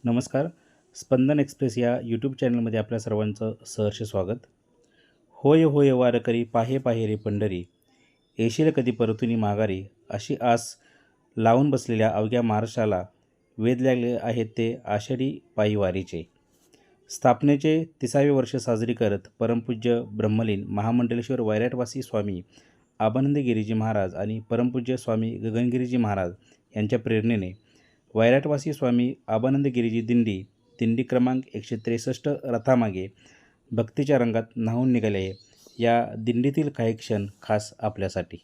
नमस्कार. स्पंदन एक्सप्रेस या यूट्यूब चॅनलमध्ये आपल्या सर्वांचं सहर्ष स्वागत. होय होय वारकरी पाहे पाहे रे पंढरी, येशील कधी परतुनी माघारी, अशी आस लावून बसलेल्या अवघ्या महाराष्ट्राला वेध लागले आहेत ते आषाढी पायी वारीचे. स्थापनेचे 30वे वर्ष साजरी करत परमपूज्य ब्रह्मलीन महामंडलेश्वर वैराटवासी स्वामी आबानंद गिरीजी महाराज आणि परमपूज्य स्वामी गगनगिरीजी महाराज यांच्या प्रेरणेने वैराटवासी स्वामी आबानंद गिरीजी दिंडी क्रमांक 163 रथामागे भक्तीच्या रंगात न्हावून निघाले आहे. या दिंडीतील काही क्षण खास आपल्यासाठी.